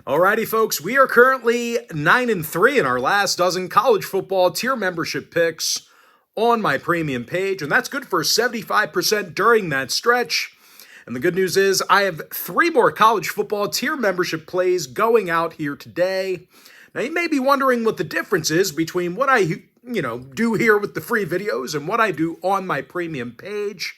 Alrighty, folks, we are currently 9-3 in our last dozen college football tier membership picks on my premium page, and that's good for 75% during that stretch. And the good news is I have 3 more college football tier membership plays going out here today. Now, you may be wondering what the difference is between what I do here with the free videos and what I do on my premium page.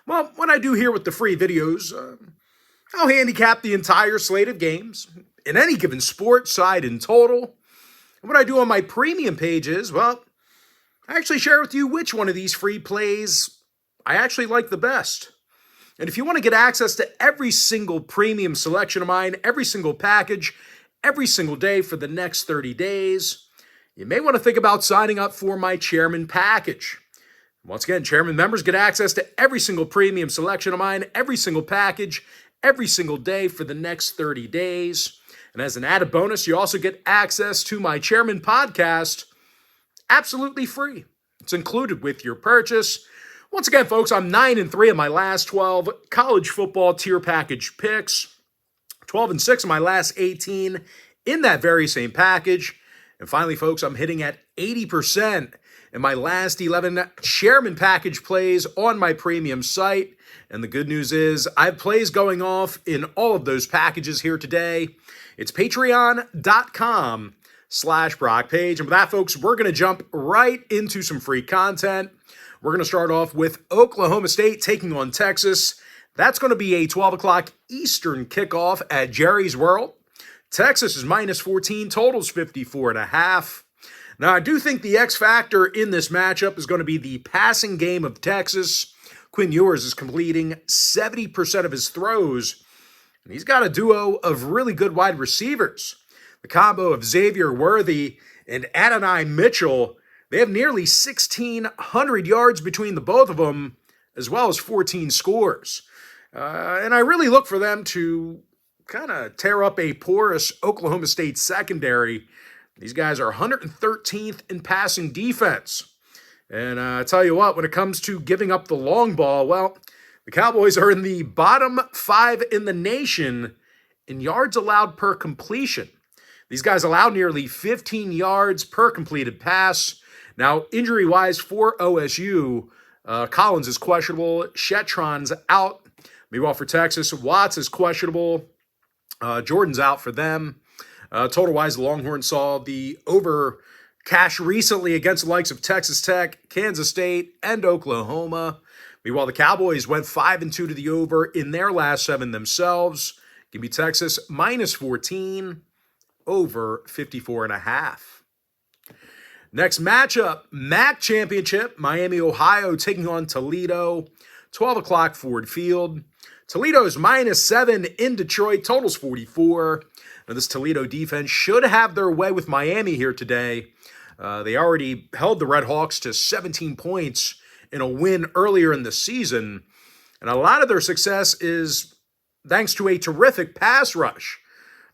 Well, what I do here with the free videos, I'll handicap the entire slate of games in any given sport, side in total. And what I do on my premium page is, well, I actually share with you which one of these free plays I actually like the best. And if you want to get access to every single premium selection of mine, every single package, every single day for the next 30 days, you may want to think about signing up for my Chairman package. Once again, Chairman members get access to every single premium selection of mine, every single package, every single day for the next 30 days. And as an added bonus, you also get access to my Chairman podcast absolutely free. It's included with your purchase. Once again, folks, I'm 9-3 in my last 12 college football tier package picks, 12-6 in my last 18 in that very same package. And finally, folks, I'm hitting at 80% in my last 11 Chairman package plays on my premium site. And the good news is I have plays going off in all of those packages here today. It's patreon.com/BrockPage. And with that, folks, we're going to jump right into some free content. We're going to start off with Oklahoma State taking on Texas. That's going to be a 12 o'clock Eastern kickoff at Jerry's World. Texas is minus 14, totals 54.5. Now, I do think the X factor in this matchup is going to be the passing game of Texas. Quinn Ewers is completing 70% of his throws, and he's got a duo of really good wide receivers. The combo of Xavier Worthy and Adonai Mitchell, they have nearly 1,600 yards between the both of them, as well as 14 scores. And I really look for them to kind of tear up a porous Oklahoma State secondary. These guys are 113th in passing defense. And I tell you what, when it comes to giving up the long ball, well, the Cowboys are in the bottom 5 in the nation in yards allowed per completion. These guys allow nearly 15 yards per completed pass. Now, injury-wise for OSU, Collins is questionable. Shetron's out. Meanwhile, for Texas, Watts is questionable. Jordan's out for them. Total-wise, the Longhorns saw the over cash recently against the likes of Texas Tech, Kansas State, and Oklahoma. Meanwhile, the Cowboys went 5-2 to the over in their last 7 themselves. Give me Texas minus 14, over 54.5. Next matchup, MAC Championship, Miami, Ohio taking on Toledo, 12 o'clock Ford Field. Toledo's minus 7 in Detroit, totals 44. Now, this Toledo defense should have their way with Miami here today. They already held the Red Hawks to 17 points in a win earlier in the season. And a lot of their success is thanks to a terrific pass rush.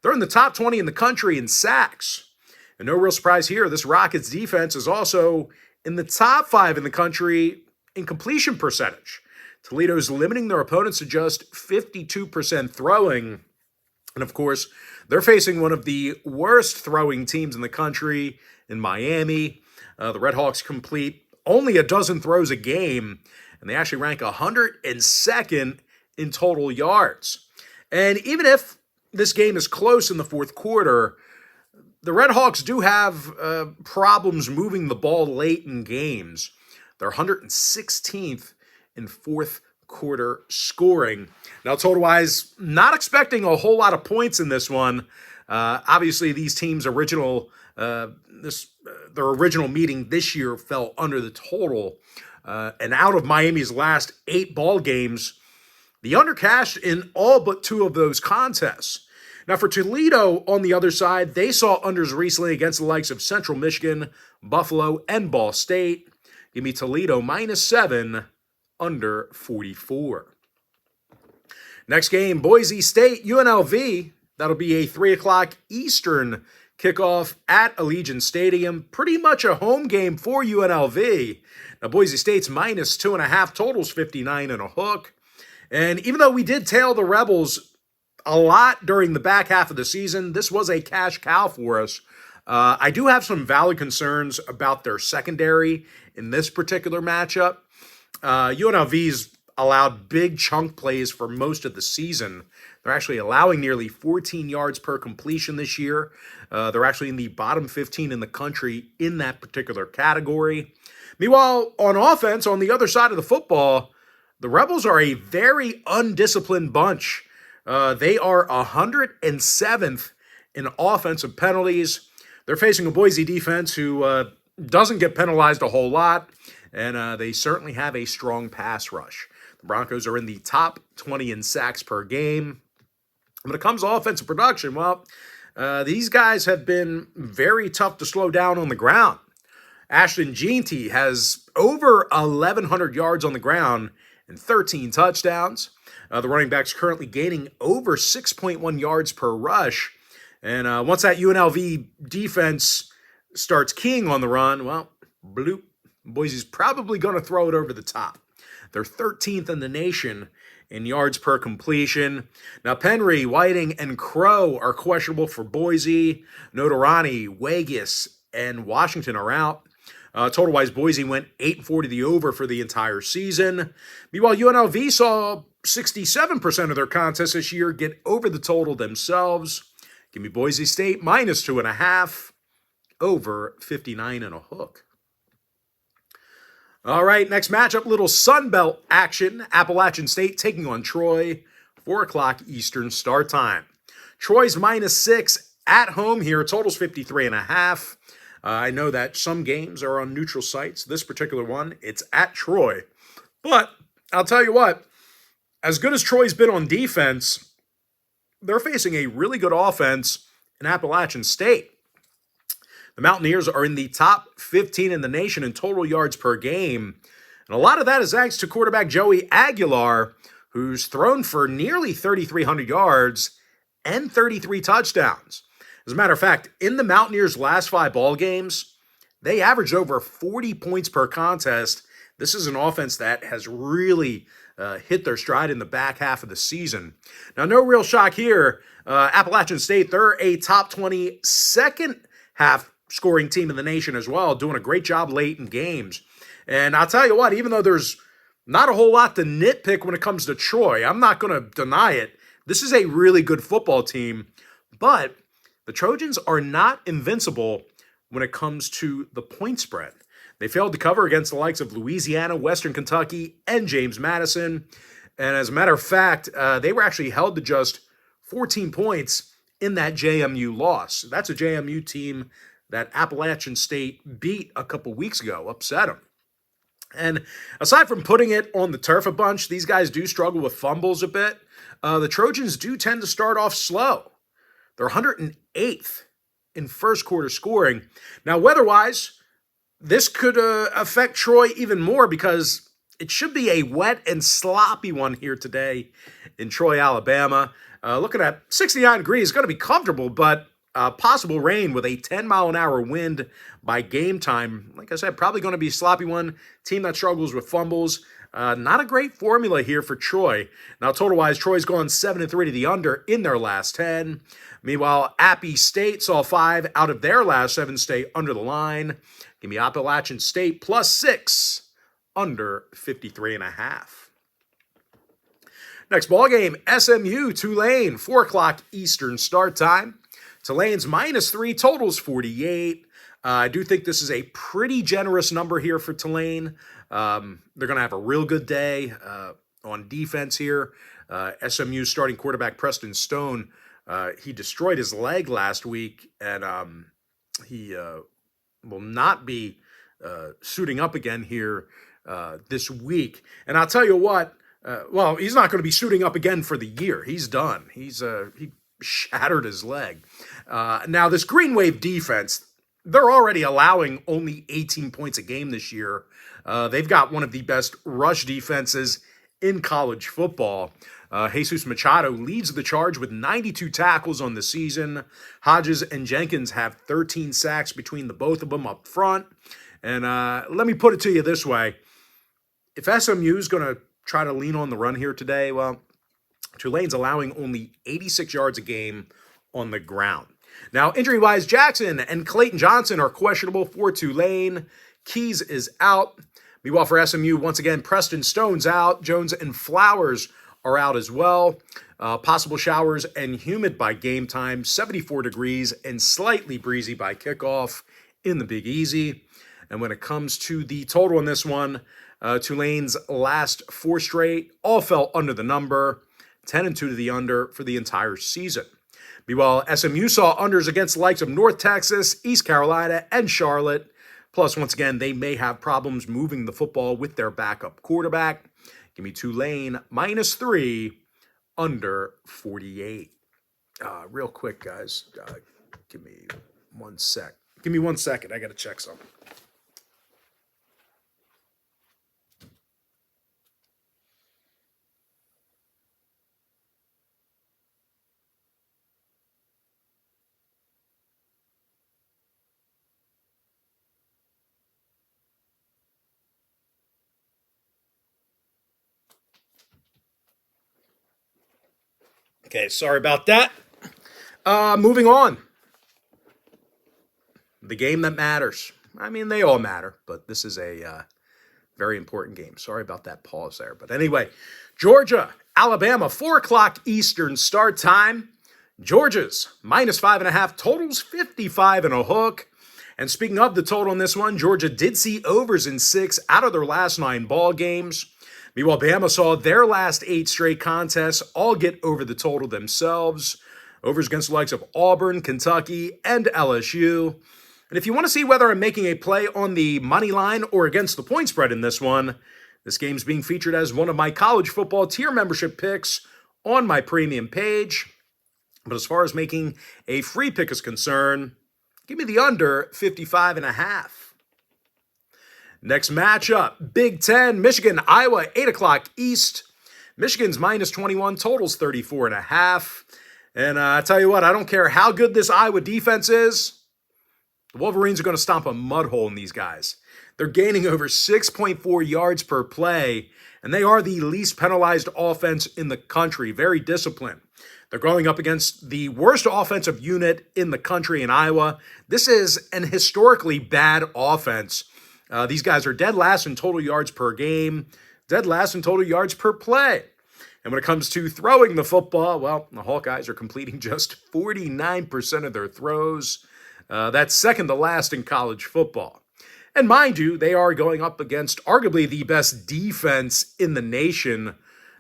They're in the top 20 in the country in sacks. And no real surprise here, this Rockets defense is also in the top 5 in the country in completion percentage. Toledo's limiting their opponents to just 52% throwing. And of course, they're facing one of the worst throwing teams in the country in Miami. The Red Hawks complete only a dozen throws a game, and they actually rank 102nd in total yards. And even if this game is close in the fourth quarter, the Red Hawks do have problems moving the ball late in games. They're 116th in fourth quarter scoring. Now, total-wise, not expecting a whole lot of points in this one. Obviously, these teams' their original meeting this year fell under the total. And out of Miami's last 8 ball games, the under cashed in all but 2 of those contests. Now, for Toledo, on the other side, they saw unders recently against the likes of Central Michigan, Buffalo, and Ball State. Give me Toledo minus 7, under 44. Next game, Boise State, UNLV. That'll be a 3 o'clock Eastern kickoff at Allegiant Stadium. Pretty much a home game for UNLV. Now, Boise State's minus 2.5, totals 59 and a hook. And even though we did tail the Rebels a lot during the back half of the season. This was a cash cow for us. I do have some valid concerns about their secondary in this particular matchup. UNLV's allowed big chunk plays for most of the season. They're actually allowing nearly 14 yards per completion this year. They're actually in the bottom 15 in the country in that particular category. Meanwhile, on offense, on the other side of the football, the Rebels are a very undisciplined bunch. They are 107th in offensive penalties. They're facing a Boise defense who doesn't get penalized a whole lot, and they certainly have a strong pass rush. The Broncos are in the top 20 in sacks per game. When it comes to offensive production, well, these guys have been very tough to slow down on the ground. Ashton Jeanty has over 1,100 yards on the ground and 13 touchdowns. The running back's currently gaining over 6.1 yards per rush. And once that UNLV defense starts keying on the run, well, bloop, Boise's probably going to throw it over the top. They're 13th in the nation in yards per completion. Now, Penry, Whiting, and Crow are questionable for Boise. Notarani, Wegas, and Washington are out. Total-wise, Boise went 8-4 to the over for the entire season. Meanwhile, UNLV saw 67% of their contests this year get over the total themselves. Give me Boise State minus 2.5, over 59.5. All right, next matchup, little Sun Belt action. Appalachian State taking on Troy, 4 o'clock Eastern start time. Troy's -6 at home here. Total's 53.5. I know that some games are on neutral sites. This particular one, it's at Troy. But I'll tell you what, as good as Troy's been on defense, they're facing a really good offense in Appalachian State. The Mountaineers are in the top 15 in the nation in total yards per game. And a lot of that is thanks to quarterback Joey Aguilar, who's thrown for nearly 3,300 yards and 33 touchdowns. As a matter of fact, in the Mountaineers' last 5 ball games, they averaged over 40 points per contest. This is an offense that has really hit their stride in the back half of the season. Now, no real shock here. Appalachian State, they're a top 20 second half scoring team in the nation as well, doing a great job late in games. And I'll tell you what, even though there's not a whole lot to nitpick when it comes to Troy, I'm not going to deny it. This is a really good football team, but the Trojans are not invincible when it comes to the point spread. They failed to cover against the likes of Louisiana, Western Kentucky, and James Madison. And as a matter of fact, they were actually held to just 14 points in that JMU loss. That's a JMU team that Appalachian State beat a couple weeks ago, upset them. And aside from putting it on the turf a bunch, these guys do struggle with fumbles a bit. The Trojans do tend to start off slow. They're 108th in first quarter scoring. Now, weather-wise, this could affect Troy even more because it should be a wet and sloppy one here today in Troy, Alabama. Looking at 69 degrees, going to be comfortable, but possible rain with a 10-mile-an-hour wind by game time. Like I said, probably going to be a sloppy one. Team that struggles with fumbles. Not a great formula here for Troy. Now, total-wise, Troy's gone 7-3 to the under in their last 10. Meanwhile, Appy State saw 5 out of their last 7 stay under the line. Give me Appalachian State +6, under 53.5. Next ball game, SMU, Tulane, 4 o'clock Eastern start time. Tulane's -3, totals 48. I do think this is a pretty generous number here for Tulane. They're going to have a real good day on defense here. SMU starting quarterback Preston Stone, he destroyed his leg last week, and he will not be suiting up again here this week. And I'll tell you what, well, he's not going to be suiting up again for the year. He's done. He shattered his leg. Now, this Green Wave defense, they're already allowing only 18 points a game this year. They've got one of the best rush defenses in college football. Jesus Machado leads the charge with 92 tackles on the season. Hodges and Jenkins have 13 sacks between the both of them up front. And let me put it to you this way. If SMU is going to try to lean on the run here today, well, Tulane's allowing only 86 yards a game on the ground. Now, injury-wise, Jackson and Clayton Johnson are questionable for Tulane. Keys is out. Meanwhile, for SMU, once again, Preston Stone's out. Jones and Flowers are out as well. Possible showers and humid by game time, 74 degrees and slightly breezy by kickoff in the Big Easy. And when it comes to the total in this one, Tulane's last 4 straight all fell under the number, 10-2 to the under for the entire season. Meanwhile, SMU saw unders against the likes of North Texas, East Carolina, and Charlotte. Plus, once again, they may have problems moving the football with their backup quarterback. Give me Tulane -3, under 48. Real quick, guys. Give me 1 sec. Give me 1 second. I got to check something. Okay, sorry about that. Moving on. The game that matters. I mean, they all matter, but this is a very important game. Sorry about that pause there. But anyway, Georgia, Alabama, 4 o'clock Eastern start time. Georgia's -5.5, totals 55 and a hook. And speaking of the total on this one, Georgia did see overs in 6 out of their last 9 ball games. Meanwhile, Bama saw their last 8 straight contests all get over the total themselves. Overs against the likes of Auburn, Kentucky, and LSU. And if you want to see whether I'm making a play on the money line or against the point spread in this one, this game's being featured as one of my college football tier membership picks on my premium page. But as far as making a free pick is concerned, give me the under 55.5. Next matchup, Big Ten, Michigan, Iowa, 8 o'clock East. Michigan's -21, totals 34.5. And I tell you what, I don't care how good this Iowa defense is, the Wolverines are going to stomp a mud hole in these guys. They're gaining over 6.4 yards per play, and they are the least penalized offense in the country. Very disciplined. They're going up against the worst offensive unit in the country in Iowa. This is an historically bad offense. These guys are dead last in total yards per game, dead last in total yards per play. And when it comes to throwing the football, well, the Hawkeyes are completing just 49% of their throws. That's second to last in college football. And mind you, they are going up against arguably the best defense in the nation.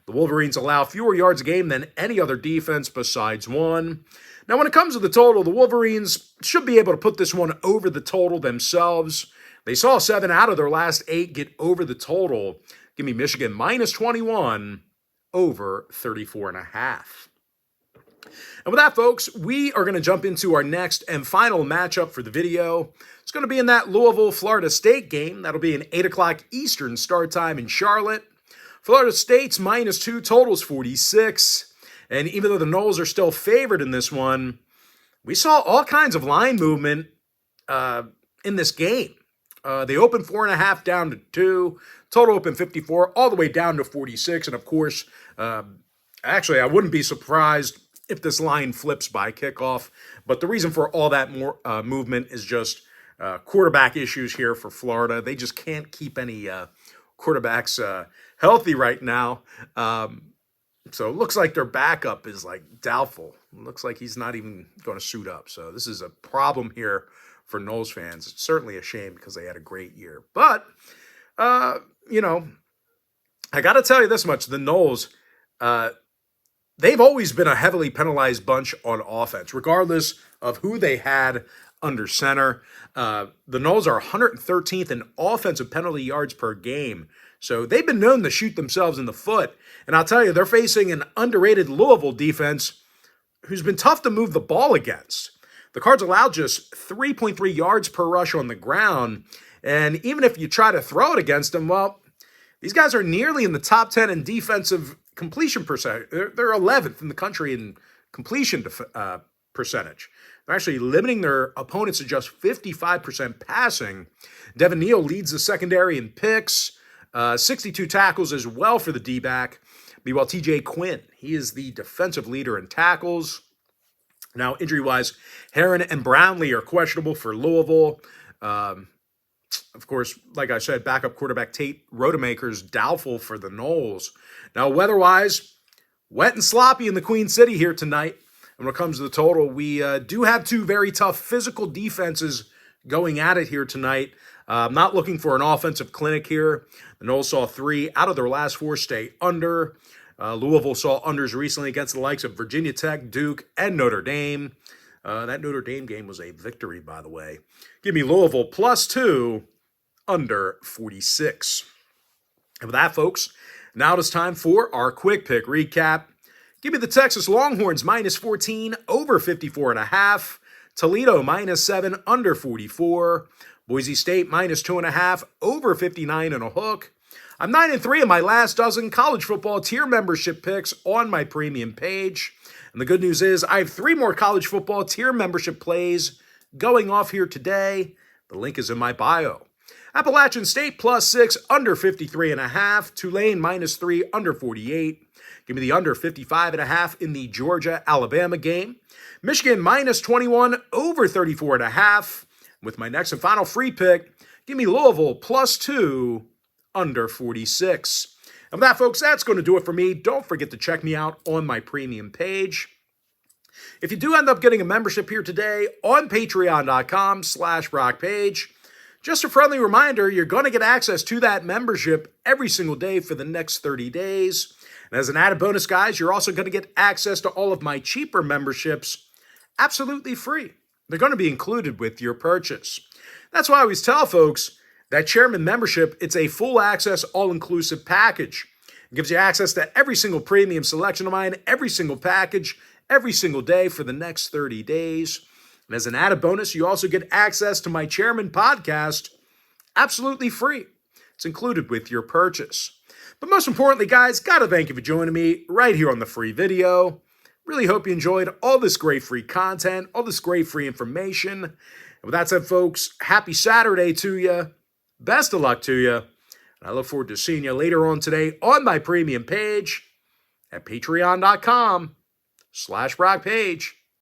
The Wolverines allow fewer yards a game than any other defense besides one. Now, when it comes to the total, the Wolverines should be able to put this one over the total themselves. They saw 7 out of their last 8 get over the total. Give me Michigan -21 over 34.5. And with that, folks, we are going to jump into our next and final matchup for the video. It's going to be in that Louisville, Florida State game. That'll be an 8 o'clock Eastern start time in Charlotte. Florida State's -2, totals 46. And even though the Noles are still favored in this one, we saw all kinds of line movement in this game. They opened 4.5 down to 2. Total opened 54, all the way down to 46. And of course, actually, I wouldn't be surprised if this line flips by kickoff. But the reason for all that more movement is just quarterback issues here for Florida. They just can't keep any quarterbacks healthy right now. So it looks like their backup is like doubtful. It looks like he's not even going to suit up. So this is a problem here for Noles fans. It's certainly a shame because they had a great year. But, you know, I got to tell you this much. The Noles, they've always been a heavily penalized bunch on offense, regardless of who they had under center. The Noles are 113th in offensive penalty yards per game. So they've been known to shoot themselves in the foot. And I'll tell you, they're facing an underrated Louisville defense who's been tough to move the ball against. The Cards allowed just 3.3 yards per rush on the ground. And even if you try to throw it against them, well, these guys are nearly in the top 10 in defensive completion percentage. They're 11th in the country in completion percentage. They're actually limiting their opponents to just 55% passing. Devin Neal leads the secondary in picks, 62 tackles as well for the D-back. Meanwhile, TJ Quinn, he is the defensive leader in tackles. Now, injury-wise, Heron and Brownlee are questionable for Louisville. Of course, like I said, backup quarterback Tate Rodemaker's doubtful for the Noles. Now, weather-wise, wet and sloppy in the Queen City here tonight. And when it comes to the total, we do have two very tough physical defenses going at it here tonight. I'm not looking for an offensive clinic here. The Noles saw 3 out of their last 4 stay under. Louisville saw unders recently against the likes of Virginia Tech, Duke, and Notre Dame. That Notre Dame game was a victory, by the way. Give me Louisville +2, under 46. And with that, folks, now it is time for our quick pick recap. Give me the Texas Longhorns -14, over 54.5. Toledo -7, under 44. Boise State -2.5, over 59 and a hook. I'm 9-3 in my last dozen college football tier membership picks on my premium page. And the good news is I have 3 more college football tier membership plays going off here today. The link is in my bio. Appalachian State +6, under 53.5. Tulane -3, under 48. Give me the under 55.5 in the Georgia-Alabama game. Michigan -21, over 34.5. With my next and final free pick, give me Louisville +2, under 46. And with that, folks, that's going to do it for me. Don't forget to check me out on my premium page. If you do end up getting a membership here today on patreon.com/BrockPage, just a friendly reminder, you're going to get access to that membership every single day for the next 30 days. And as an added bonus, guys, you're also going to get access to all of my cheaper memberships absolutely free. They're going to be included with your purchase. That's why I always tell folks that Chairman membership, it's a full access, all-inclusive package. It gives you access to every single premium selection of mine, every single package, every single day for the next 30 days. And as an added bonus, you also get access to my Chairman podcast absolutely free. It's included with your purchase. But most importantly, guys, gotta thank you for joining me right here on the free video. Really hope you enjoyed all this great free content, all this great free information. And with that said, folks, happy Saturday to you. Best of luck to you. And I look forward to seeing you later on today on my premium page at patreon.com/BrockPage.